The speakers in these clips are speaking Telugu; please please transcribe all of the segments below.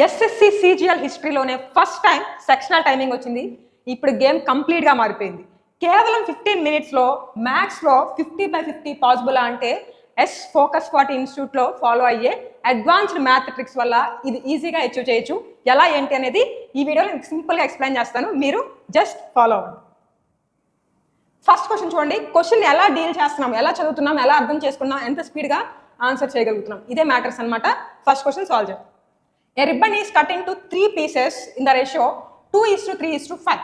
ఎస్ఎస్సి సిజిఎల్ హిస్టరీలోనే ఫస్ట్ టైం సెక్షనల్ టైమింగ్ వచ్చింది. ఇప్పుడు గేమ్ కంప్లీట్గా మారిపోయింది. కేవలం 15 మినిట్స్లో మ్యాథ్స్లో 50/50 పాసిబుల్ అంటే ఎస్ ఫోకస్ 40 ఇన్స్టిట్యూట్లో ఫాలో అయ్యే అడ్వాన్స్డ్ మ్యాథ్ ట్రిక్స్ వల్ల ఇది ఈజీగా అచీవ్ చేయొచ్చు. ఎలా ఏంటి అనేది ఈ వీడియోలో నేను సింపుల్గా ఎక్స్ప్లెయిన్ చేస్తాను, మీరు జస్ట్ ఫాలో అవ్వండి. ఫస్ట్ క్వశ్చన్ చూడండి. క్వశ్చన్ ఎలా డీల్ చేస్తున్నాం, ఎలా చదువుతున్నాం, ఎలా అర్థం చేసుకున్నాం, ఎంత స్పీడ్గా ఆన్సర్ చేయగలుగుతున్నాం, ఇదే మ్యాటర్స్ అనమాట. ఫస్ట్ క్వశ్చన్ సాల్వ్ చేద్దాం. A ribbon is cut into 3 pieces in the ratio 2:3:5.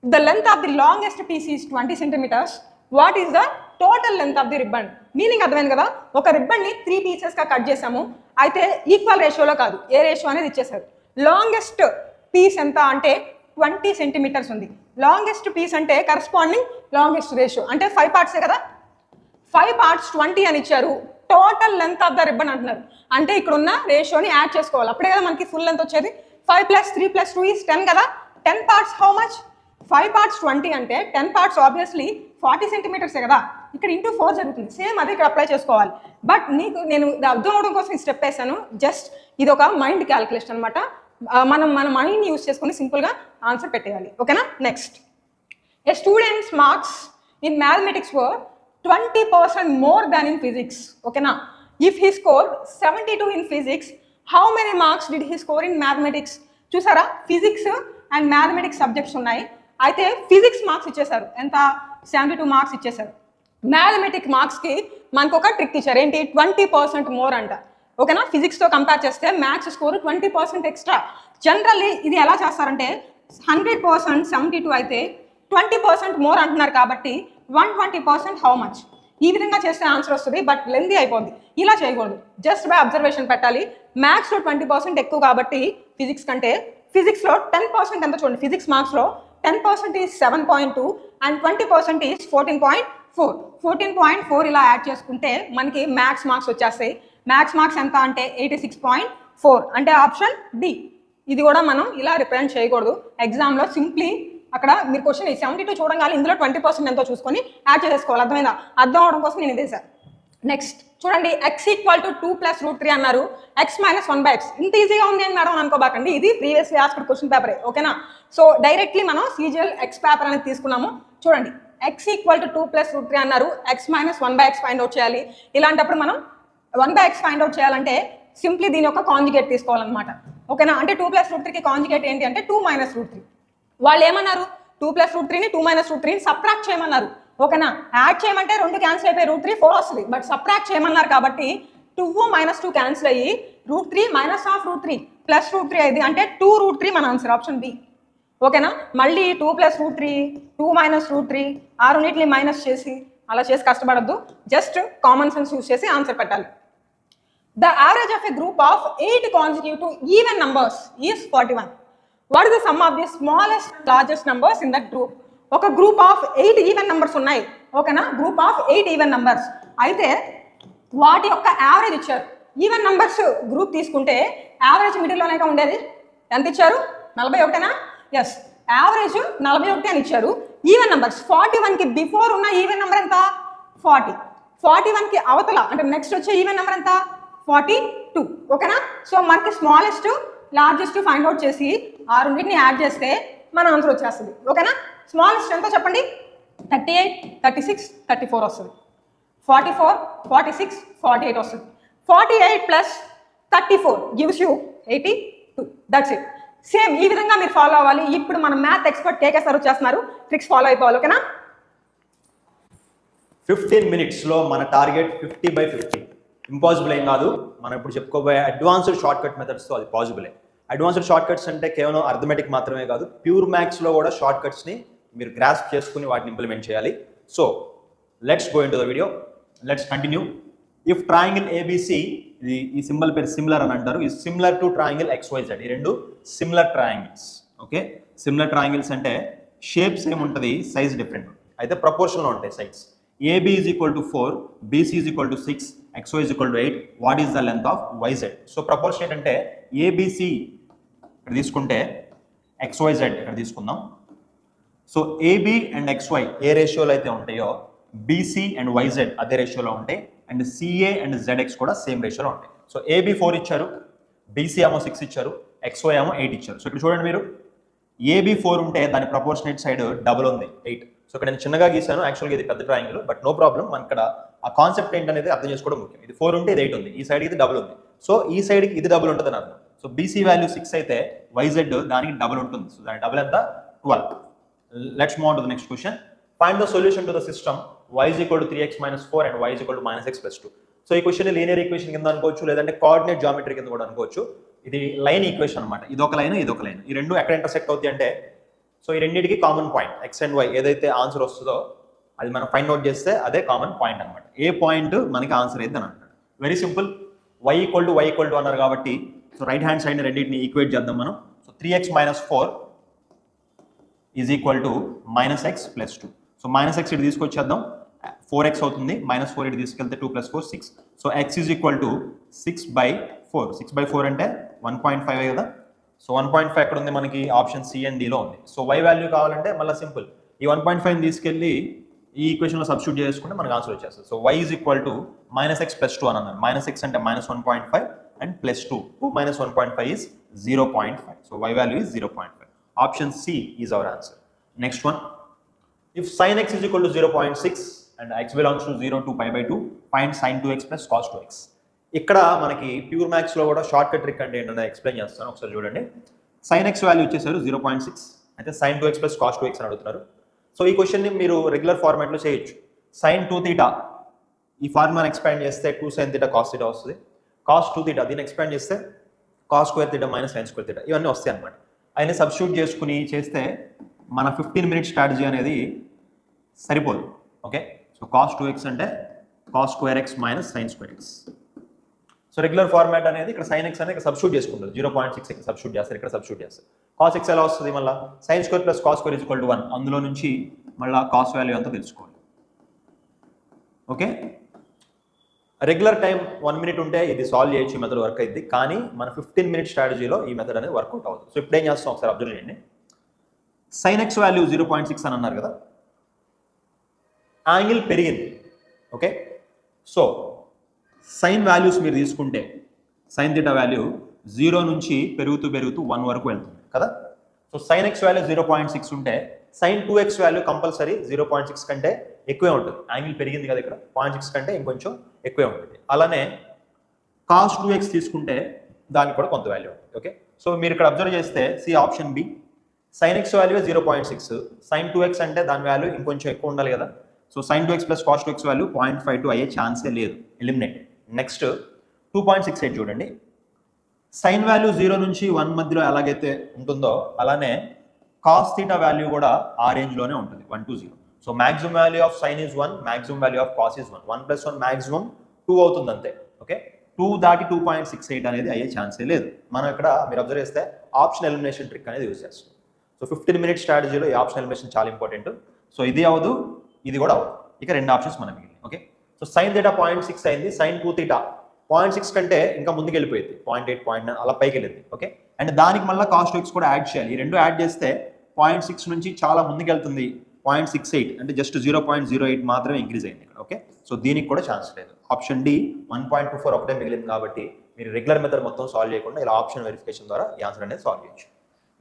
The length of the longest piece is 20 centimeters. What is the total length of the ribbon? Meaning అర్థమైంది కదా. ఒక రిబ్బన్ని 3 పీసెస్గా కట్ చేసాము, అయితే ఈక్వల్ రేషియోలో కాదు, ఏ రేషియో అనేది ఇచ్చేసారు. లాంగెస్ట్ పీస్ ఎంత అంటే 20 సెంటీమీటర్స్ ఉంది. లాంగెస్ట్ పీస్ అంటే కరస్పాండింగ్ లాంగెస్ట్ రేషియో అంటే 5 పార్ట్సే కదా. 5 పార్ట్స్ 20 అని ఇచ్చారు. Total length of the ribbon అంటున్నారు, అంటే ఇక్కడ ఉన్న రేషియోని యాడ్ చేసుకోవాలి, అప్పుడే కదా మనకి ఫుల్ లెంత్ వచ్చేది. 5 + 3 + 2 is 10 కదా. 10 పార్ట్స్ హౌ మచ్? 5 పార్ట్స్ 20 అంటే 10 పార్ట్స్ ఆబ్వియస్లీ 40 సెంటీమీటర్సే కదా. ఇక్కడ ఇంటూ 4 జరుగుతుంది, సేమ్ అదే ఇక్కడ అప్లై చేసుకోవాలి. బట్ నేను అర్థం అవడం కోసం ఈ స్టెప్ వేసాను. జస్ట్ ఇది ఒక మైండ్ క్యాలిక్యులేషన్ అనమాట. మన మైండ్ యూజ్ చేసుకుని సింపుల్గా ఆన్సర్ పెట్టేయాలి, ఓకేనా. Next, A students marks in mathematics were 20% more than in physics. Okay na? If he scored 72 in physics, how many marks did he score in mathematics? చూసారా, ఫిజిక్స్ అండ్ మ్యాథమెటిక్స్ సబ్జెక్ట్స్ ఉన్నాయి, అయితే ఫిజిక్స్ మార్క్స్ ఇచ్చేసారు, ఎంత 72 మార్క్స్ ఇచ్చేసారు. మ్యాథమెటిక్ మార్క్స్కి మనకు ఒక ట్రిక్ ఇచ్చారు, ఏంటి? 20% మోర్ అంట. ఓకేనా. ఫిజిక్స్తో కంపేర్ చేస్తే మ్యాథ్స్ స్కోర్ 20% ఎక్స్ట్రా. జనరల్లీ ఇది ఎలా చేస్తారంటే 100% 72 అయితే 20% మోర్ అంటున్నారు కాబట్టి 120% హౌ మచ్, ఈ విధంగా చేస్తే ఆన్సర్ వస్తుంది. బట్ లెందీ అయిపోద్ది, ఇలా చేయకూడదు, జస్ట్ బై అబ్జర్వేషన్ పెట్టాలి. మ్యాథ్స్లో 20% ఎక్కువ కాబట్టి ఫిజిక్స్ కంటే, ఫిజిక్స్లో 10% ఎంత చూడండి. ఫిజిక్స్ మార్క్స్లో 10% ఈజ్ 7.2 అండ్ 20% ఈజ్ 14.4. 14.4 ఇలా యాడ్ చేసుకుంటే మనకి మ్యాథ్స్ మార్క్స్ వచ్చేస్తాయి. మ్యాథ్స్ మార్క్స్ ఎంత అంటే 86.4, అంటే ఆప్షన్ డి. ఇది కూడా మనం ఇలా రిప్రజెంట్ చేయకూడదు ఎగ్జామ్లో. సింప్లీ అక్కడ మీరు క్వశ్చన్ 72 చూడగానే ఇందులో 20% ఎంతో చూసుకొని యాడ్ చేసేసుకోవాలి. అర్థమైందా? అర్థం అవడం కోసం నేను ఇదే సార్. నెక్స్ట్ చూడండి, x = 2 + √3 అన్నారు. x - 1/x ఇంత ఈజీగా ఉంది అని మేడం అనుకోబాకండి, ఇది ప్రీవియస్లీ ఆస్క్డ్ క్వశ్చన్ పేపరే, ఓకేనా. సో డైరెక్ట్లీ మనం సిజిఎల్ ఎక్స్ పేపర్ అనేది తీసుకున్నాము. చూడండి, x = 2 + √3 అన్నారు. x - 1/x ఫైండ్ అవుట్ చేయాలి. ఇలాంటప్పుడు మనం 1/x ఫైండ్ అవుట్ చేయాలంటే సింప్లీ దీని యొక్క కాంజుగేట్ తీసుకోవాలన్నమాట, ఓకేనా. అంటే 2 + √3కి కాంజుగేట్ ఏంటి అంటే 2 - √3. వాళ్ళు ఏమన్నారు? 2 + √3ని 2 - √3ని సబ్ట్రాక్ట్ చేయమన్నారు, ఓకేనా. యాడ్ చేయమంటే 2 క్యాన్సిల్ అయిపోయి √3 4 వస్తుంది. బట్ సబ్ట్రాక్ట్ చేయమన్నారు కాబట్టి 2 - 2 క్యాన్సిల్ అయ్యి √3 - √3 + √3 అయింది, అంటే 2 √3 మన ఆన్సర్, ఆప్షన్ బి, ఓకేనా. మళ్ళీ 2 + √3 2 - √3 ఆ రెండింటిని మైనస్ చేసి అలా చేసి కష్టపడద్దు, జస్ట్ కామన్ సెన్స్ యూజ్ చేసి ఆన్సర్ పెట్టాలి. The average of a group of 8 consecutive even numbers is 41. What is the sum of the smallest largest numbers in that group? ఒక గ్రూప్ ఆఫ్ 8 ఈవెన్ నంబర్స్ ఉన్నాయి, ఓకేనా. గ్రూప్ ఆఫ్ 8 ఈవెన్ నంబర్స్, అయితే వాటి యొక్క యావరేజ్ ఇచ్చారు. ఈవెన్ నంబర్స్ గ్రూప్ తీసుకుంటే యావరేజ్ మిడిల్లోనే ఉండేది. ఎంత ఇచ్చారు? 41నా? ఎస్, యావరేజ్ 41 అని ఇచ్చారు. ఈవెన్ నంబర్స్ 41కి బిఫోర్ ఉన్న ఈవెన్ నెంబర్ ఎంత? 40. 41కి అవతల అంటే నెక్స్ట్ వచ్చే ఈవెన్ నెంబర్ ఎంత? 42, ఓకేనా. సో మనకి స్మాలెస్ట్ లార్జెస్ట్ ఫైండ్ అవుట్ చేసి ఆ రెండింటిని యాడ్ చేస్తే మన ఆన్సర్ వచ్చేస్తుంది, ఓకేనా. స్మాలెస్ట్ ఎంతో చెప్పండి? 38, 36, 34 వస్తుంది. 44, 46, 48 వస్తుంది. 48 + 34 gives you 82. That's it. Same ఈ విధంగా మీరు ఫాలో అవ్వాలి. ఇప్పుడు మన మ్యాథ్ ఎక్స్పర్ట్ కేకే సార్ వచ్చేస్తున్నారు, ట్రిక్స్ ఫాలో అయిపోవాలి, ఓకేనా. 15 మినిట్స్లో మన టార్గెట్ 50/50. ఇంపాసిబుల్ ఏం కాదు. మనం ఇప్పుడు చెప్పుకోబోయే అడ్వాన్స్డ్ షార్ట్ కట్ మెథడ్స్తో అది పాసిబులే. అడ్వాన్స్డ్ షార్ట్ కట్స్ అంటే కేవలం అర్థమెటిక్ మాత్రమే కాదు, ప్యూర్ మ్యాథ్స్లో కూడా షార్ట్ కట్స్ని మీరు గ్రాస్ప్ చేసుకుని వాటిని ఇంప్లిమెంట్ చేయాలి. So let's go into the video, let's continue. If triangle A B C, ఇది ఈ సింబల్ పేరు సిమిలర్ అని అంటారు, ఈ సిమిలర్ టు ట్రయాంగిల్ XYZ, ఈ రెండు similar triangles, okay. Similar triangles అంటే షేప్స్ ఏముంటుంది, సైజ్ డిఫరెంట్, అయితే ప్రపోర్షన్లో ఉంటాయి sides. AB = 4, BC = 6, XY = 8. What is the length of YZ? So proportion ఏంటంటే ABC ఇక్కడ తీసుకుంటే XYZ ఇక్కడ తీసుకుందాం. సో AB అండ్ XY ఏ రేషియోలో అయితే ఉంటాయో BC అండ్ YZ అదే రేషియోలో ఉంటాయి, అండ్ CA అండ్ ZX కూడా సేమ్ రేషియోలో ఉంటాయి. సో AB 4 ఇచ్చారు, బీసీ ఏమో 6 ఇచ్చారు, ఎక్స్ఓ ఏమో 8 ఇచ్చారు. సో ఇక్కడ చూడండి మీరు, ఏబీ 4 ఉంటే దాని ప్రపోర్షనేట్ సైడ్ డబుల్ ఉంది 8. సో ఇక్కడ నేను చిన్నగా గీసాను, యాక్చువల్గా ఇది పెద్ద ట్రయాంగిల్, బట్ నో ప్రాబ్లం. మన ఇక్కడ ఆ కాన్సెప్ట్ ఏంటనేది అర్థం చేసుకోవడం ముఖ్యం. ఇది 4 ఉంటే ఇది 8 ఉంది, ఈ సైడ్కి ఇది డబుల్ ఉంది. సో ఈ సైడ్కి ఇది డబుల్ ఉంటుంది అని అర్థం. సో బీసీ వాల్యూ 6 అయితే వైజెడ్ దానికి డబుల్ ఉంటుంది. సో దాని డబుల్ ఎంత? 12. Let's move on to the next question. Find the solution to the system y is equal to 3x minus 4 and y is equal to minus x plus 2. So ఈ క్వశ్చన్ లీనియర్ ఈక్వేషన్ కింద అనుకోవచ్చు, లేదంటే కోఆర్డినేట్ జామెట్రీ కింద కూడా అనుకోవచ్చు. ఇది లైన్ ఈక్వేషన్ అనమాట. ఇదొక లైన్, ఇదొక లైన్. ఈ రెండు ఎక్కడ ఇంటర్సెక్ట్ అవుతాయి అంటే, సో ఈ రెండింటికి common point x and y ఏదైతే ఆన్సర్ వస్తుందో అది మనం ఫైండ్ అవుట్ చేస్తే అదే కామన్ పాయింట్ అనమాట. ఏ పాయింట్ మనకి ఆన్సర్ అయితే అని అంటాడు. Very simple. y equal to అన్నారు కాబట్టి, సో రైట్ హ్యాండ్ సైడ్ రెండింటిని ఈక్వేట్ చేద్దాం మనం. So 3x minus 4 is equal to minus X plus 2. So minus X ఇటు తీసుకొచ్చేద్దాం, 4x అవుతుంది, మైనస్ 4 ఇటు తీసుకెళ్తే 2 + 4 6. So x is equal to 6/4. 6/4 అంటే 1.5 కదా. సో 1.5 ఎక్కడ ఉంది మనకి? ఆప్షన్ సి అండ్ డిలో ఉంది. సో y వాల్యూ కావాలంటే మళ్ళీ సింపుల్, ఈ 1.5 తీసుకెళ్ళి ఈ ఈక్వేషన్లో సబ్స్టిట్యూట్ చేసుకుంటే మనకు ఆన్సర్ వచ్చేస్తుంది. So y is equal to -x + 2 అని అన్నారు. -x అంటే -1.5 and +2. 2 - 1.5 is 0.5. So y value is 0.5. Option C is our answer. Next one. If sin x is equal to 0.6 and x belongs to 0 to pi/2, find sin 2x plus cos 2x. ఇక్కడ మనకి ప్యూర్ మ్యాథ్స్ లో కూడా షార్ట్ కట్ ట్రిక్ అంటే ఏంటంటే ఎక్స్ప్లెయిన్ చేస్తాను, ఒకసారి చూడండి. sin x వాల్యూ ఇచ్చేసారు 0.6, అయితే sin 2x plus cos 2x అని అడుగుతున్నారు. సో ఈ క్వశ్చన్ ని మీరు రెగ్యులర్ ఫార్మాట్ లో చేయొచ్చు. sin 2θ ఈ ఫార్ములాని ఎక్స్పాండ్ చేస్తే 2 sin θ cos θ వస్తుంది. cos 2θ దీన్ని ఎక్స్పాండ్ చేస్తే cos square θ - sin square θ ఇవన్నీ వస్తాయి అన్నమాట. అయినా సబ్స్టిట్యూట్ చేసుకుని చేస్తే మన 15 మినిట్ స్ట్రాటజీ అనేది సరిపోదు. ఓకే, సో cos 2x అంటే cos square x minus sin square x. So regular format అనేది ఇక్కడ sin x అనేది సబ్స్టిట్యూట్ చేసుకుంటారు. 0.6 ఇక్కడ సబ్స్టిట్యూట్ చేస్తారు, ఇక్కడ సబ్స్టిట్యూట్ చేస్తారు. cos x ఎలా వస్తుంది? మళ్ళీ sin square plus cos square is equal to 1. అందులో నుంచి మళ్ళీ cos వాల్యూ అంతా తెలుసుకోవాలి. ఓకే, రెగ్యులర్ టైం 1 మినిట్ ఉంటే ఇది సాల్వ్ చేయొచ్చు, ఈ మెథడ్ వర్క్ అయింది. కానీ మన 15 మినిట్ స్ట్రాటజీలో ఈ మెథడ్ అనేది వర్కౌట్ అవుతుంది. సో ఇప్పుడు ఏం చేస్తాం ఒకసారి అబ్జర్వ్ చేయండి. sin x వాల్యూ 0.6 అని అన్నారు కదా, యాంగిల్ పెరిగింది. ఓకే, సో సైన్ వాల్యూస్ మీరు తీసుకుంటే sin θ వాల్యూ 0 నుంచి పెరుగుతూ 1 వరకు వెళ్తుంది కదా. సో sin x వాల్యూ 0.6 ఉంటే sin 2x వాల్యూ కంపల్సరీ 0.6 కంటే ఎక్కువే ఉంటుంది. యాంగిల్ పెరిగింది కదా, ఇక్కడ 0.6 కంటే ఇంకొంచెం ఎక్కువే ఉంటుంది. అలానే cos 2x తీసుకుంటే దానికి కూడా కొంత వాల్యూ ఉంటుంది. ఓకే, సో మీరు ఇక్కడ అబ్జర్వ్ చేస్తే C option B, sin x value 0.6, sin 2x అంటే దాని వాల్యూ ఇంకొంచెం ఎక్కువ ఉండాలి కదా. So sin 2x plus cos 2x value 0.52 అయ్యే ఛాన్సే లేదు, ఎలిమినేట్. నెక్స్ట్ 2.68 చూడండి. sin వాల్యూ 0 నుంచి 1 మధ్యలో ఎలాగైతే ఉంటుందో అలానే cos θ వాల్యూ కూడా ఆ రేంజ్లోనే ఉంటుంది, 1 to 0. So maximum value of sin is 1, maximum value of cos is 1. 1 + 1 maximum 2 అవుతుంది అంతే. ఓకే, 2 దాటి 2.68 అనేది అయ్యే ఛాన్సే లేదు. మనం ఇక్కడ మీరు అబ్జర్వ్ చేస్తే ఆప్షన్ ఎలిమినేషన్ ట్రిక్ అనేది యూజ్ చేస్తాం. సో 15 మినిట్ స్ట్రాటజీలో ఈ ఆప్షన్ ఎలిమినేషన్ చాలా ఇంపార్టెంట్. సో ఇది అవ్వదు, ఇది కూడా అవ్వదు, ఇక 2 ఆప్షన్స్ మనం మిగిలింది. ఓకే, సో sin θ 0.6 అయింది, sin 2θ 0.6 కంటే ఇంకా ముందుకు వెళ్ళిపోయింది, 0.8, 0.9 అలా పైకి వెళ్ళింది. ఓకే, అండ్ దానికి మళ్ళీ cos 2x కూడా యాడ్ చేయాలి. ఈ రెండు యాడ్ చేస్తే 0.6 నుంచి చాలా ముందుకు వెళ్తుంది, 0.68 అంటే జస్ట్ 0.08 మాత్రమే ఇంక్రీజ్ అయింది ఇక్కడ. ఓకే, సో దీనికి కూడా ఛాన్స్ లేదు. ఆప్షన్ డి 1.24 ఒకటే మిగిలింది కాబట్టి మీరు రెగ్యులర్ మెథడ్ మొత్తం సాల్వ్ చేయకుండా ఇలా ఆప్షన్ వెరిఫికేషన్ ద్వారా ఈ ఆన్సర్ అనేది సాల్వ్ చేయొచ్చు.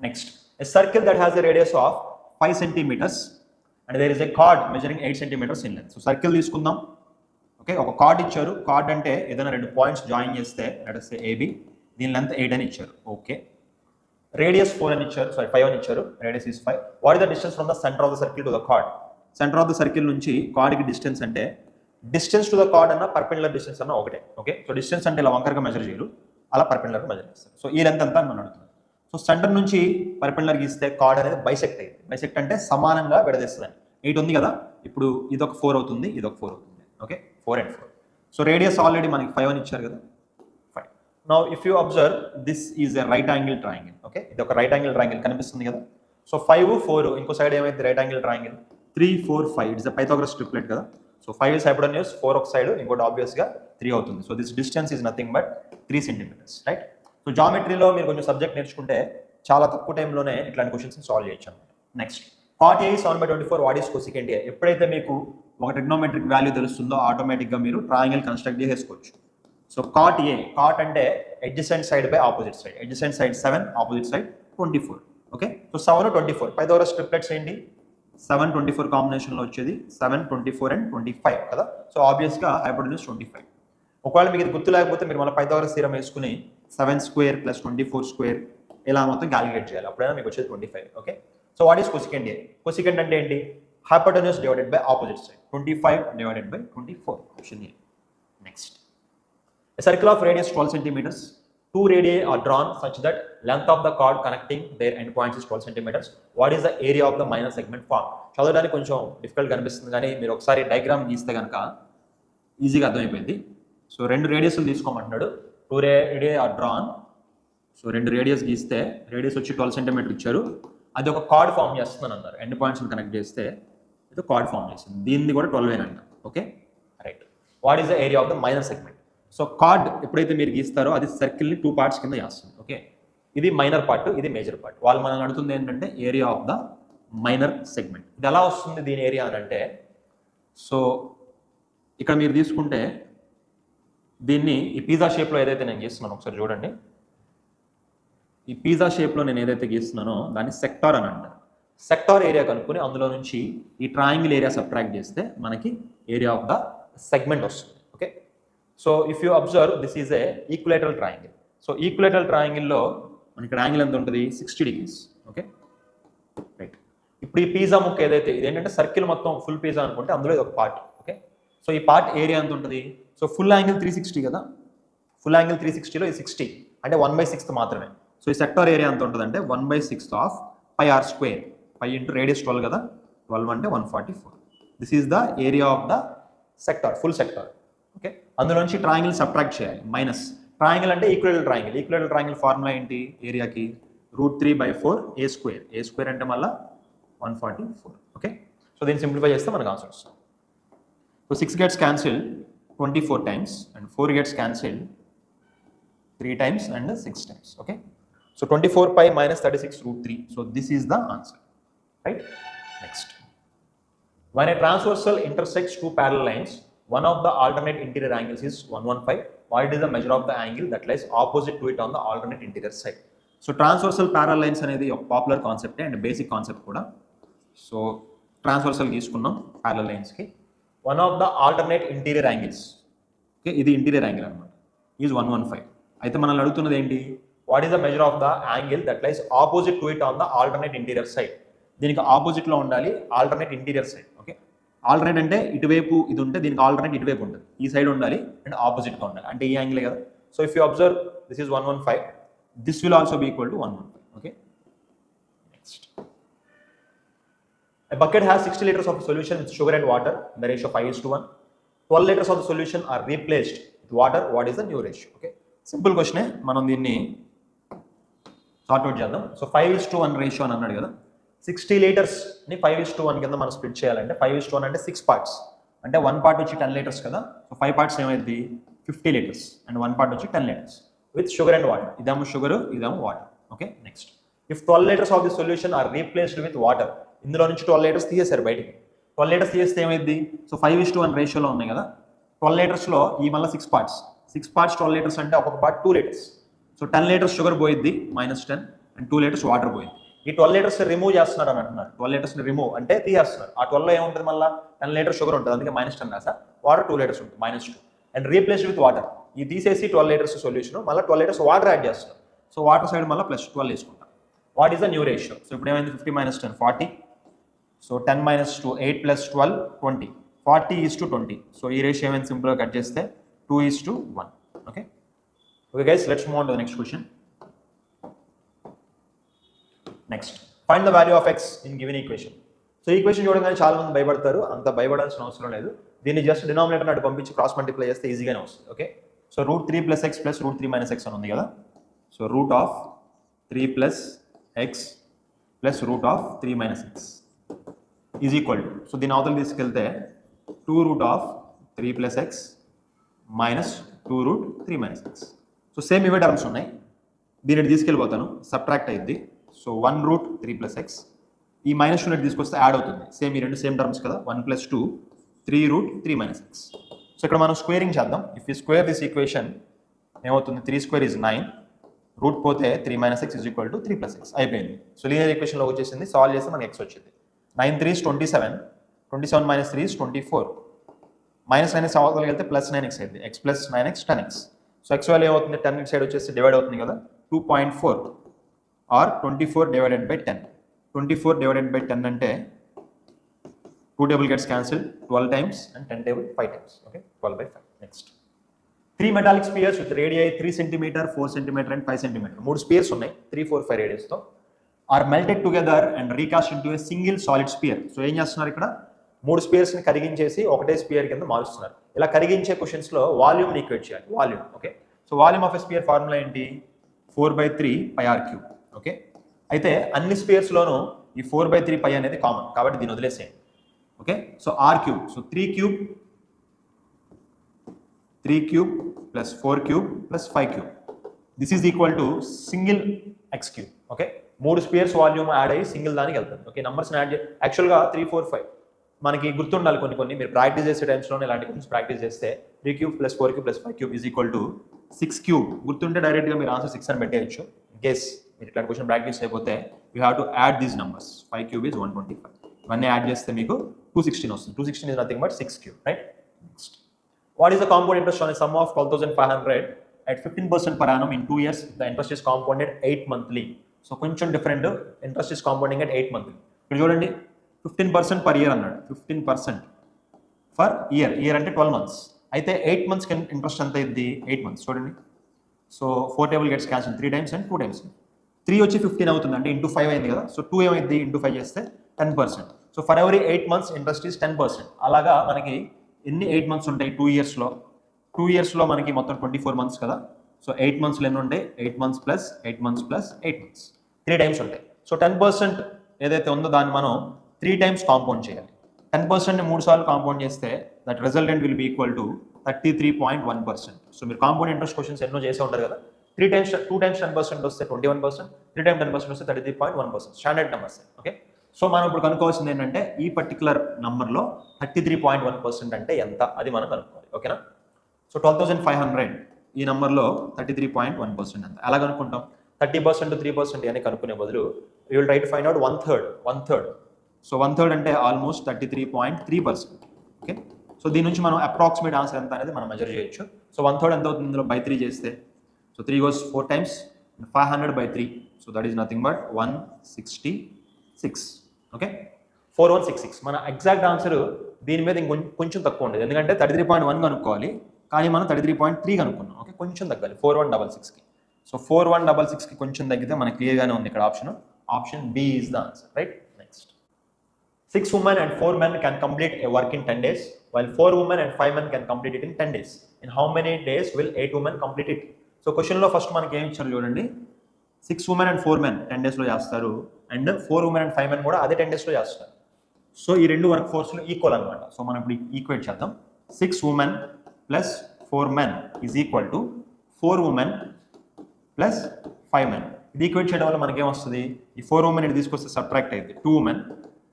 Next, a circle that has a radius of 5 centimeters and there is a chord measuring 8 centimeters in length. So circle తీసుకుందాం. ఓకే, ఒక కార్డ్ ఇచ్చారు. కార్డ్ అంటే ఏదైనా 2 పాయింట్స్ జాయిన్ చేస్తే లెట్ us say AB, దీని లెంత్ 8 అని ఇచ్చారు. ఓకే, రేడియస్ 4 అని ఇచ్చారు, సారీ 5 అని ఇచ్చారు, radius is 5. What is the distance from the centre of the circle to the card? Centre of the circle నుంచి కార్డ్కి డిస్టెన్స్ అంటే డిస్టెన్స్ టు ద కార్డ్ అన్న పర్పెండిక్యులర్ డిస్టెన్స్ అన్న ఒకటే. ఓకే, సో డిస్టెన్స్ అంటే ఇలా వంకరగా మెజర్ చేయరు, అలా పర్పెండిక్యులర్గా మెజర్ చేస్తారు. సో ఈ లెంత్ అంతా మనం అడుగుతుంది. సో సెంటర్ నుంచి పర్పెండిక్యులర్ గీస్తే కార్డ్ అనేది బైసెక్ట్ అయ్యింది. బైసెక్ట్ అంటే సమానంగా విడదీస్తుందని. 8 ఉంది కదా, ఇప్పుడు ఇదొక 4 అవుతుంది, ఇదొక 4 అవుతుంది. Okay, 4 and 4. So radius already మనకి 5 అని ఇచ్చారు కదా, 5. Now if you observe this is a right angle triangle. Okay, ఇది ఒక రైట్ యాంగిల్ ట్రయాంగిల్ కనిపిస్తుంది కదా. సో 5, 4 ఇంకో సైడ్ ఏమైంది right angle triangle, 3, 4, 5 it's a Pythagoras triplet కదా. సో 5 is hypotenuse, 4 ఒక సైడ్, ఇంకోటి ఆబ్వియస్గా 3 అవుతుంది. So this distance is nothing but 3 centimeters, right. So జామెట్రీలో మీరు కొంచెం సబ్జెక్ట్ నేర్చుకుంటే చాలా తక్కువ టైంలోనే ఇట్లాంటి క్వశ్చన్స్ సాల్వ్ చేయొచ్చు అనమాట. Next, cot A is 7/24, what is cosecant A? ఎప్పుడైతే మీకు ఒక ట్రిగ్నోమెట్రిక్ వాల్యూ తెలుస్తుందో ఆటోమేటిక్గా మీరు ట్రయాంగిల్ కన్స్ట్రక్ట్ చేసేసుకోవచ్చు. సో cot A, cot అంటే adjacent side by opposite side. Adjacent side 7, opposite side 24. Okay, so 7 24 Pythagoras triplets ఏంటి 7 24 కాంబినేషన్లో వచ్చేది 7 24 అండ్ 25 కదా. సో ఆబ్వియస్గా హైపోటెన్యూస్ 25. ఒకవేళ మీకు ఇది గుర్తు లేకపోతే మీరు మళ్ళీ పైథాగరస్ థీరం వేసుకుని 7 స్క్వేర్ ప్లస్ 24 స్క్వేర్ ఇలా మొత్తం క్యాలిక్యులేట్ చేయాలి, అప్పుడైనా మీకు వచ్చేది 25. Okay, so what is cosecant A? Cosecant అంటే ఏంటి? Hypotenuse divided by opposite side. 25 divided by 24. Option A. Next, a circle of radius 12 centimeters. Two radii are drawn such that length of the chord connecting their endpoints is 12 centimeters. What is the area of the minor segment formed? చదవడానికి కొంచెం డిఫికల్ట్ కనిపిస్తుంది, కానీ మీరు ఒకసారి డయాగ్రామ్ గీస్తే కనుక ఈజీగా అర్థమైపోయింది. So 2 రేడియస్లు తీసుకోమంటున్నాడు. 2 radii are drawn. So 2 radius గీస్తే రేడియస్ వచ్చి 12 సెంటీమీటర్ ఇచ్చారు. అది ఒక కార్డ్ ఫామ్ చేస్తుందని అన్నారు. ఎండ్ పాయింట్స్ని కనెక్ట్ చేస్తే ఇది కార్డ్ ఫామ్ చేస్తుంది. దీన్ని కూడా 12 అంట. Okay, right. What is the area of the minor segment? So chord ఎప్పుడైతే మీరు గీస్తారో అది సర్కిల్ని 2 పార్ట్స్ కింద చేస్తుంది. ఓకే, ఇది మైనర్ పార్ట్, ఇది మేజర్ పార్ట్. వాళ్ళు మనల్ని అడుగుతుంది ఏంటంటే area of the minor segment. ఇది ఎలా వస్తుంది దీని ఏరియా అని అంటే, సో ఇక్కడ మీరు తీసుకుంటే దీన్ని ఈ పిజ్జా షేప్లో ఏదైతే నేను గీస్తున్నాను ఒకసారి చూడండి. ఈ పిజ్జా షేప్లో నేను ఏదైతే గీస్తున్నానో దాన్ని సెక్టార్ అని అంటారు. సెక్టార్ ఏరియా కనుక్కొని అందులో నుంచి ఈ ట్రయాంగిల్ ఏరియా సబ్ట్రాక్ట్ చేస్తే మనకి ఏరియా ఆఫ్ ద సెగ్మెంట్ వస్తుంది. Okay, so if you observe this is a equilateral triangle. So equilateral ట్రయాంగిల్లో మనకి ఇక్కడ యాంగిల్ ఎంత ఉంటుంది? 60 degrees. Okay, right. ఇప్పుడు ఈ పిజ్జా ముక్క ఏదైతే ఇదేంటంటే సర్కిల్ మొత్తం ఫుల్ పిజ్జా అనుకుంటే అందులో ఇది ఒక పార్ట్. ఓకే, సో ఈ పార్ట్ ఏరియా ఎంత ఉంటుంది? సో ఫుల్ యాంగిల్ 360 కదా. ఫుల్ యాంగిల్ 360లో ఈ 60 అంటే 1/6 మాత్రమే. సో ఈ సెక్టార్ ఏరియా ఎంత ఉంటుంది అంటే 1/6 of pi r square. Pi into radius 12 కదా. 12 అంటే 144. This is the area of the sector, full sector. Okay, అందులోంచి ట్రయాంగిల్ సబ్ట్రాక్ట్ చేయాలి. మైనస్ ట్రయాంగిల్ అంటే equilateral triangle. Equilateral triangle formula ఏంటి? ఏరియాకి √3/4 ఏ స్క్వేర్. ఏ స్క్వేర్ అంటే మళ్ళీ 144. ఓకే, సో దీన్ని సింప్లిఫై చేస్తే మనకు ఆన్సర్ వస్తుంది. So 6 gets cancelled 24 times and 4 gets cancelled 3 times and 6 times. Okay, so 24 pi minus 36 √3. So this is the answer, right? Next, when a transversal intersects 2 parallel lines, one of the alternate interior angles is 115. What is the measure of the angle that lies opposite to it on the alternate interior side? So transversal parallel lines అనేది ఒక popular concept and basic concept కూడా. సో ట్రాన్స్వర్సల్ తీసుకున్నాం parallel lines కి. One of the alternate interior angles, okay, ఇది ఇంటీరియర్ యాంగిల్ అనమాట, ఈజ్ 115. అయితే మనల్ని అడుగుతున్నది ఏంటి? What is the measure of the angle that lies opposite to it on the alternate interior side. దీనికి ఆపోజిట్లో ఉండాలి alternate interior side. Okay, alternate అంటే ఇటువైపు ఇది ఉంటే దీనికి ఆల్టర్నేట్ ఇటువైపు ఉంటుంది, ఈ సైడ్ ఉండాలి అండ్ ఆపోజిట్గా ఉండాలి, అంటే ఈ యాంగిలే కదా. So if you observe this is 115, this will also be equal to 115. Okay, next, a bucket has 60 liters of solution with sugar and water in the ratio 5:1. 12 liters of the solution are replaced with water. What is the new ratio? Okay, simple question. మనం దీన్ని సార్ట్ అవుట్ చేద్దాం. సో 5:1 రేషియో అని అన్నాడు కదా. 60 liters ని 5:1 కింద మనం స్ప్లిట్ చేయాలంటే 5:1 అంటే 6 parts, అంటే 1 part వచ్చి 10 liters కదా. సో 5 parts ఏమైంది? 50 liters అండ్ 1 part వచ్చి 10 liters with sugar and water. ఇదేమో షుగర్, ఇదేమో water. Okay, next, if 12 liters of the solution are replaced with water, ఇందులో నుంచి 12 liters తీసేశారు బయటికి. 12 liters తీసేస్తే ఏమైంది? సో 5:1 రేషియోలో ఉన్నాయి కదా. 12 litersలో ఈ మళ్ళీ 6 parts. 6 parts 12 liters అంటే ఒక్కొక్క part 2 liters. So 10 liters sugar పోయిద్ది -10 అండ్ 2 liters వాటర్ పోయింది. ఈ 12 liters రిమూవ్ చేస్తున్నారు అని అంటున్నారు. 12 liters రిమూవ్ అంటే తీసేస్తున్నారు. ఆ 12లో ఏముంటుంది? మళ్ళీ 10 liters షుగర్ ఉంటుంది, అందుకే -10 రాసా. వాటర్ 2 liters ఉంటుంది, -2 అండ్ రీప్లేస్డ్ విత్ వాటర్. ఈ తీసేసి 12 liters సొల్యూషన్ మళ్ళీ 12 liters వాటర్ యాడ్ చేస్తున్నారు. సో వాటర్ సైడ్ మళ్ళీ +12 వేసుకుంటాం. What is the new ratio? So ఇప్పుడు ఏమైంది? 50 - 10 40. సో 10 - 2 8 + 12 20. 40:20. సో ఈ రేషియో ఏమైనా సింపుల్గా కట్ చేస్తే 2:1. Okay, okay guys, let's move on to the next question. Next, find the value of x in given equation. So ఈ ఈక్వేషన్ చూడగానే చాలా మంది భయపడతారు, అంత భయపడాల్సిన అవసరం లేదు. దీన్ని జస్ట్ డినామినేటర్ అటు పంపించి క్రాస్ మల్టిప్లై చేస్తే ఈజీగానే వస్తుంది. ఓకే, సో √3 + x + √3 - x అని ఉంది కదా. So √3 + x + √3 - x is equal to, so దీని అవతల తీసుకెళ్తే 2√3 + x - 2√3 - x. సో సేమ్ ఇవే టర్మ్స్ ఉన్నాయి, దీన్ని తీసుకెళ్ళిపోతాను, సబ్ట్రాక్ట్ అయ్యింది. సో 1√3 + x, ఈ -2 తీసుకొస్తే యాడ్ అవుతుంది. సేమ్ ఈ రెండు సేమ్ టర్మ్స్ కదా. 1 + 2 3√3 - x. సో ఇక్కడ మనం స్క్వేరింగ్ చేద్దాం. If you square this equation ఏమవుతుంది 3 స్క్వేర్ ఈజ్ 9, రూట్ పోతే 3 - x is equal to 3 + x అయిపోయింది. సో లీనియర్ ఈక్వేషన్లో వచ్చేసింది, సాల్వ్ చేస్తే మనకి x వచ్చింది. 9 3 is 27, 27 - 3 is 24, -9x అవతలకి వెళ్తే +9x అయింది, x + 9x 10x. So x value ఏమవుతుంది 10x సైడ్ వచ్చేసి డివైడ్ అవుతుంది కదా, 2.4 ఆర్ 24 / 10. 24 / 10 అంటే 2 table gets cancelled 12 times and 10 table 5 times. Okay, 12/5. Next, 3 metallic spheres with radii 3 cm, 4 cm and 5 cm. 3 spheres ఉన్నాయి 3, 4, 5 radius తో are melted together and recast into a single solid sphere. So ఏం చేస్తున్నారు ఇక్కడ, 3 స్పియర్స్ ని కరిగించేసి ఒకటే స్పియర్ కింద మారుస్తున్నారు. ఇలా కరిగించే క్వశ్చన్స్ లో వాల్యూమ్ ఈక్వేట్ చేయాలి, volume. Okay, so volume of a sphere formula ఏంటి, 4/3 πr3. ఓకే, అయితే అన్ని స్పియర్స్ లోనూ ఈ 4/3 π అనేది కామన్ కాబట్టి దీన్ని వదిలేసేయండి. Okay, so r3, so 3³ plus 4³ plus 5³ this is equal to single x3. Okay, 3 spheres volume add అయ్యి సింగిల్ దానికి వెళ్తుంది. ఓకే, నంబర్స్ యాడ్ యాక్చువల్గా 3, 4, 5 మనకి గుర్తుండాలి, కొన్ని మీరు ప్రాక్టీస్ చేసే టైమ్స్లోనే ఇలాంటి క్వశ్చన్స్ ప్రాక్టీస్ చేస్తే 3³ + 4³ + 5³ ఈజ్ ఈక్వల్ టు 6³ గుర్తుంటే డైరెక్ట్గా మీరు ఆన్సర్ 6 అని పెట్టేయచ్చు. ఇన్ కేస్ మీరు ఇట్లాంటి క్వశ్చన్ ప్రాక్టీస్ అయిపోతే you have to add these numbers. 5³ is 125, ఇవన్నీ యాడ్ చేస్తే మీకు 216 వస్తుంది. 216 is nothing but 6³ right. Next, what is the compound interest on a some of 12,500 at 15% per annum in 2 years? The interest is compounded 8 monthly. So కొంచెం different, interest is compounding at 8 monthly. ఇక్కడ చూడండి 15% per year అన్నాడు, 15% ఫర్ ఇయర్ అంటే 12 months. అయితే 8 months ఇంట్రెస్ట్ ఎంత అయింది, 8 months చూడండి. So 4 table gets cancelled 3 times and 2 times. 3 వచ్చి 15 అవుతుంది అంటే ఇంటూ 5 అయింది కదా. సో 2 ఏమైంది, ఇంటూ 5 చేస్తే 10%. So for every 8 months interest is 10%. అలాగా మనకి ఎన్ని 8 months ఉంటాయి 2 yearsలో? 2 yearsలో మనకి మొత్తం 24 months కదా. సో 8 monthsలో ఎన్ని ఉంటాయి, 8 months plus 8 months plus 8 months 3 times ఉంటాయి. సో 10% ఏదైతే ఉందో దాన్ని మనం 3 times కాంపౌండ్ చేయాలి. 10%ని 3 సార్లు కాంపౌండ్ చేస్తే that resultant will be equal to 33.1%. So మీరు కాంపౌండ్ ఇంట్రెస్ట్ క్వశ్చన్స్ ఎన్నో చేసే ఉంటారు కదా. 2 times 10% వస్తే 21%, 3 times 10% వస్తే 33.1%. Standard numbers. ఓకే, సో మనం ఇప్పుడు కనుక్కోవాల్సింది ఏంటంటే ఈ పర్టికులర్ నంబర్లో 33.1% అంటే ఎంత, అది మనం కనుక్కోవాలి. ఓకేనా, సో 12,500 ఈ నెంబర్లో 33.1% ఎంత ఎలా కనుక్కుంటాం? 30% 3% అని కనుక్కునే బదులు you will try to find out 1/3. So 1/3 అంటే ఆల్మోస్ట్ 33.3%. ఓకే, సో దీని నుంచి మనం అప్రాక్సిమేట్ ఆన్సర్ ఎంత అనేది మనం మెజర్ చేయొచ్చు. సో 1/3 ఎంత అవుతుంది, ఇందులో by 3 చేస్తే so 3 goes 4 times, 500/3. So that is nothing but 166. Okay, 4166. మన ఎగ్జాక్ట్ ఆన్సర్ దీని మీద ఇంకొంచెం తక్కువ ఉండేది, ఎందుకంటే 33.1 కనుక్కోవాలి కానీ మనం 33.3 కనుక్కున్నాం. ఓకే, కొంచెం తగ్గాలి 4166కి. సో 4166కి కొంచెం తగ్గితే మనకి క్లియర్గానే ఉంది ఇక్కడ option B is the answer right. Next, 6 women and 4 men can complete a work in 10 days, while 4 women and 5 men can complete it in 10 days. In how many days will 8 women complete it? So క్వశ్చన్లో ఫస్ట్ మనకి ఏమి ఇచ్చారు చూడండి, 6 women and 4 men 10 daysలో చేస్తారు, అండ్ 4 women and 5 men కూడా అదే 10 daysలో చేస్తారు. సో ఈ రెండు వర్క్ ఫోర్స్లు ఈక్వల్ అనమాట. సో మనం ఇప్పుడు ఈక్వేట్ చేద్దాం. 6 women plus 4 men is equal to 4 women plus 5 men. ఇది ఈక్వేట్ చేయడం వల్ల మనకి ఏమొస్తుంది, ఈ 4 women ఇటు తీసుకొస్తే సబ్ట్రాక్ట్ అయితే 2 women,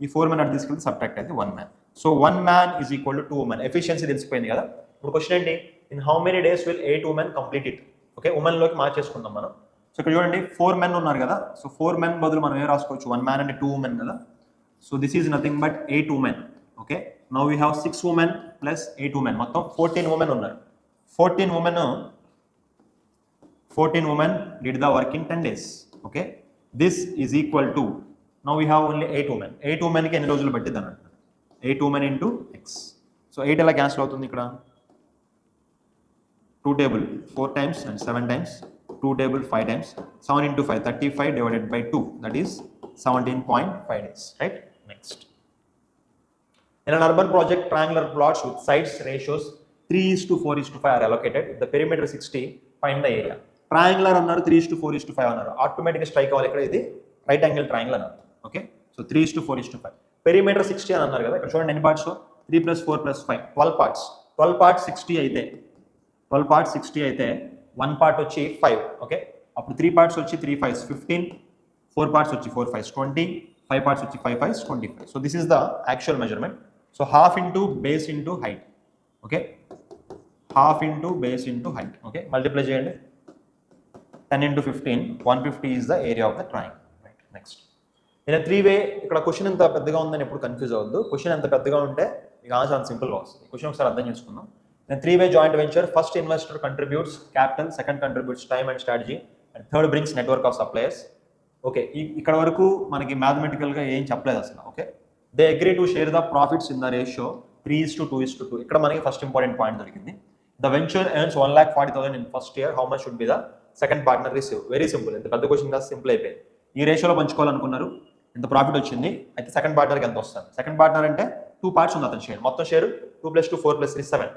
ఈ 4 men అటు తీసుకెళ్తే సబ్ట్రాక్ట్ అయితే 1 man. So 1 man is equal to 2 women. Efficiency తెలిసిపోయింది కదా. ఇప్పుడు క్వశ్చన్ ఏంటి, in how many days will 8 women complete it? Okay, ఉమెన్లోకి మార్చేసుకుందాం మనం. సో ఇక్కడ చూడండి 4 men ఉన్నారు కదా. సో 4 men బదులు మనం ఏం రాసుకోవచ్చు, 1 man అంటే 2 women కదా. So this is nothing but 8 women. Okay, now we have 6 women plus 8 women, మొత్తం 14 women ఉన్నారు. 14 women did the work in 10 days. Okay, this is equal to, now we have only 8 women. 8 women కి ఎన్ని రోజులు పట్టింది అన్నట్టు, 8 women into x. సో 8 ఎలా క్యాన్సిల్ అవుతుంది ఇక్కడ, 2 table 4 times and 7 times, 2 table 5 times, 7 into 5 35 divided by 2, that is 17.5 days right. Next, in an urban project, triangular plots with sides ratios 3:4:5 are allocated. The perimeter 60, find the area. Triangular అన్నారు, 3:4:5 అన్నారు. ఆటోమేటిక్గా స్ట్రైక్ అవ్వాలి ఇక్కడ, ఇది రైట్ యాంగిల్ ట్రయాంగిల్ అన్నారు. Okay, so 3:4:5. పెరిమీటర్ 60 అని అన్నారు కదా. ఇక్కడ చూడండి ఎన్ని పార్ట్స్, 3 + 4 + 5 12 parts. 12 parts 60 అయితే 1 part వచ్చి 5. ఓకే, అప్పుడు 3 parts వచ్చి 3 5s 15, 4 parts వచ్చి 4 5s 20, 5 parts వచ్చి 5 5s 25. So this is the actual measurement. So half into base into height. Okay, half into base into height. Okay, multiply చేయండి. 10 into 15, 150 is the area of the triangle. Right. Next. In a 3-way, ఇక్కడ క్వశ్చన్ ఎంత పెద్దగా ఉందని ఎప్పుడు కన్ఫ్యూజ్ అవ్వద్దు. క్వశ్చన్ ఎంత పెద్దగా ఉంటే మీకు ఆన్సర్ అంత సింపుల్గా వస్తుంది. క్వశ్చన్ ఒకసారి అర్థం చేసుకుందాం. In a 3-way joint venture, first investor contributes capital, second contributes time and strategy, and third brings network of suppliers. Okay, ఇక్కడ వరకు మనకి మ్యాథమెటికల్గా ఏం చెప్పలేదు అసలు. Okay, they agree to share the profits in the ratio 3:2:2. ఇక్కడ మనకి ఫస్ట్ ఇంపార్టెంట్ పాయింట్ దొరికింది. The venture earns 1,40,000 in first year. How much should be the second partner receive? Very simple. ఇంత పెద్ద క్వశ్చన్ కాదు, సింపుల్ అయిపోయింది. ఈ రేషియోలో పంచుకోవాలనుకున్నారు, ఇంత ప్రాఫిట్ వచ్చింది, అయితే సెకండ్ పార్ట్నర్కి ఎంత వస్తుంది? సెకండ్ పార్ట్నర్ అంటే 2 parts ఉంది అతని షేర్. మొత్తం share 2 + 2 4 + 3 7.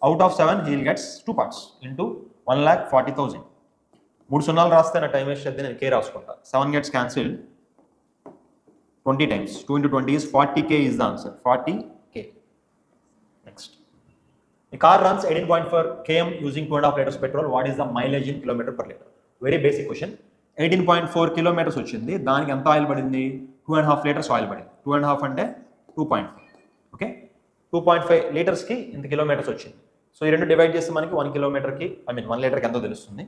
Out of 7 he'll gets 2 parts into 1,40,000. 3 సున్నాలు రాస్తే నా టైం వేస్ట్ అయితే నేను కే రాసుకుంటా. 7 gets cancelled 20 times. 2 into 20 is 40K is the answer. 40K. Next. The car runs 18.4 km using 2.5 liters petrol. What is the mileage in kilometer per liter? Very basic question. 18.4 kilometers వచ్చింది, దానికి ఎంత ఆయిల్ పడింది? 2.5 liters ఆయిల్ పడింది. 2.5 అంటే 2.5. ఓకే, 2.5 లీటర్స్కి ఇంత కిలోమీటర్స్ వచ్చింది. సో ఈ రెండు డివైడ్ చేస్తే మనకి 1 కిలోమీటర్కి 1 లీటర్కి ఎంతో తెలుస్తుంది.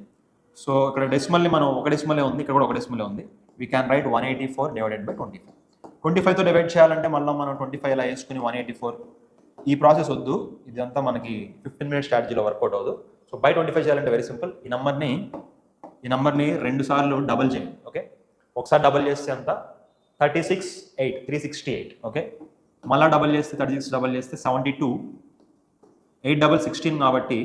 సో ఇక్కడ డెసిమల్ని మనం ఒక డెసిమలే ఉంది, ఇక్కడ కూడా ఒక డెసిమలే ఉంది. We can write 184 divided by 25. 25తో డివైడ్ చేయాలంటే మళ్ళీ మనం 25 ఇలా వేసుకుని 184. ఈ ప్రాసెస్ వద్దు, ఇదంతా మనకి 15 minute స్ట్రాటజీలో వర్కౌట్ అవ్వదు. సో బై 25 చేయాలంటే వెరీ సింపుల్. ఈ నెంబర్ని 2 సార్లు డబల్ చేయండి. ఓకే, ఒకసారి డబల్ చేస్తే అంత 368. ఓకే, మళ్ళీ డబల్ చేస్తే 36, డబల్ చేస్తే 72. 8 డబల్ 16 కాబట్టి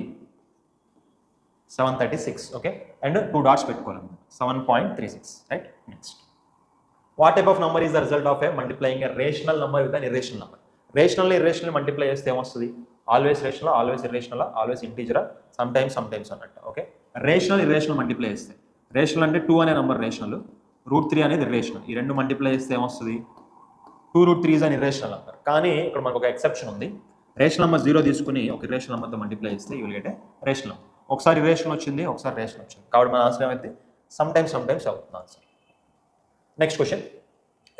736. ఓకే, అండ్ 2 dots పెట్టుకోవాలి. 7.36. Right. Next. What type of number is the result of a multiplying a rational number with an irrational number? Rational irrational multiply చేస్తే ఏమొస్తుంది? Always rational, always irrational, always ఇంటీజరా, సమ్ టైమ్స్ అన్నట్టు. ఓకే, రేషనల్ ఇర్రేషనల్ మల్టిప్లై చేస్తే, రేషనల్ అంటే 2 అనే నెంబర్ రేషనల్, √3 అనేది ఇర్రేషనల్. ఈ రెండు మల్టిప్లై చేస్తే ఏమొస్తుంది? 2√3 is an ఇర్రేషనల్ నంబర్. కానీ ఇక్కడ మనకు ఒక ఎక్సెప్షన్ ఉంది. రేషనల్ నెంబర్ 0 తీసుకుని ఒక ఇర్రేషనల్ నెంబర్తో మల్టిప్లై చేస్తే you will get a rational. ఒకసారి ఇర్రేషనల్ వచ్చింది, ఒకసారి రేషనల్ వచ్చింది, కాబట్టి మన ఆన్సర్ ఏమైతే సమ్ టైమ్స్ అవుతుంది answer. Next question.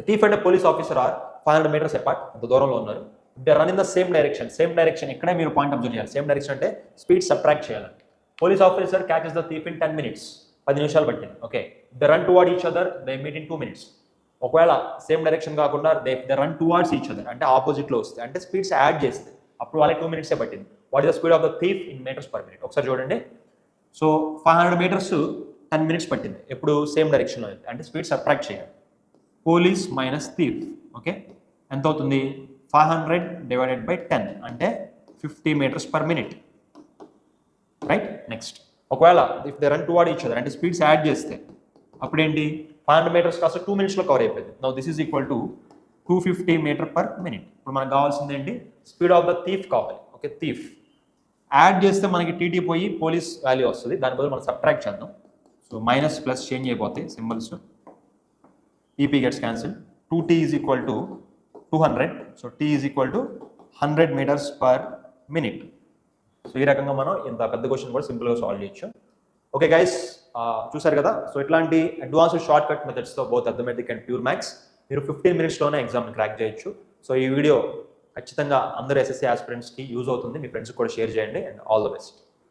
Thief and police officer are 500 meters apart, అంత దూరంలో ఉన్నారు. They run in the same direction. ఇక్కడే మీరు పాయింట్ అబ్జర్వ్ చేయాలి. సేమ్ డైరెక్షన్ అంటే స్పీడ్ సబ్ట్రాక్ట్ చేయాలంటే. Police officer catches the thief in 10 minutes, 10 నిమిషాలు పట్టింది. Okay, they run toward each other, they meet in 2 minutes. ఒకవేళ సేమ్ డైరెక్షన్ కాకుండా they run towards each other అంటే ఆపోజిట్లో వస్తే, అంటే స్పీడ్స్ యాడ్ చేస్తే అప్పుడు వాళ్ళకి 2 minutes పట్టింది. What is the speed of the thief in meters per minute? ఒకసారి చూడండి. సో 500 meters 10 minutes పట్టింది. ఎప్పుడు సేమ్ డైరెక్షన్లో అంటే స్పీడ్ సబ్ట్రాక్ట్ చేయాలి. Police minus thief. ఓకే, ఎంత అవుతుంది? 500 divided by 10 అంటే 50 meters per minute. Right. Next. ఒకవేళ if they run toward each other అంటే స్పీడ్స్ యాడ్ చేస్తే అప్పుడేంటి? 500 meters కాస్త 2 minutesలో కవర్ అయిపోయింది. Now this is equal to 250 meter per minute. ఇప్పుడు మనకు కావాల్సింది ఏంటి? స్పీడ్ ఆఫ్ ద థీఫ్ కావాలి. ఓకే, థీఫ్ యాడ్ చేస్తే మనకి టీటీ పోయి పోలీస్ వాల్యూ వస్తుంది. దాని బదులు మనం సబ్ట్రాక్ట్ చేద్దాం. సో మైనస్ ప్లస్ చేంజ్ అయిపోతాయి symbols. EP gets cancelled. 2T is equal to 200. So T is equal to 100 meters per minute. So ఈ రకంగా మనం ఇంత పెద్ద క్వశ్చన్ కూడా సింపుల్గా సాల్వ్ చేయొచ్చు. ఓకే గైస్, చూసారు కదా. సో ఇట్లాంటి అడ్వాన్స్డ్ షార్ట్ కట్ మెథడ్స్తో both arithmetic and pure maths మీరు 15 minutesలోనే ఎగ్జామ్ని క్రాక్ చేయొచ్చు. సో ఈ వీడియో ఖచ్చితంగా అందరూ SSC ఆస్పిరెంట్స్కి యూజ్ అవుతుంది. మీ ఫ్రెండ్స్కి కూడా షేర్ చేయండి. And all the best.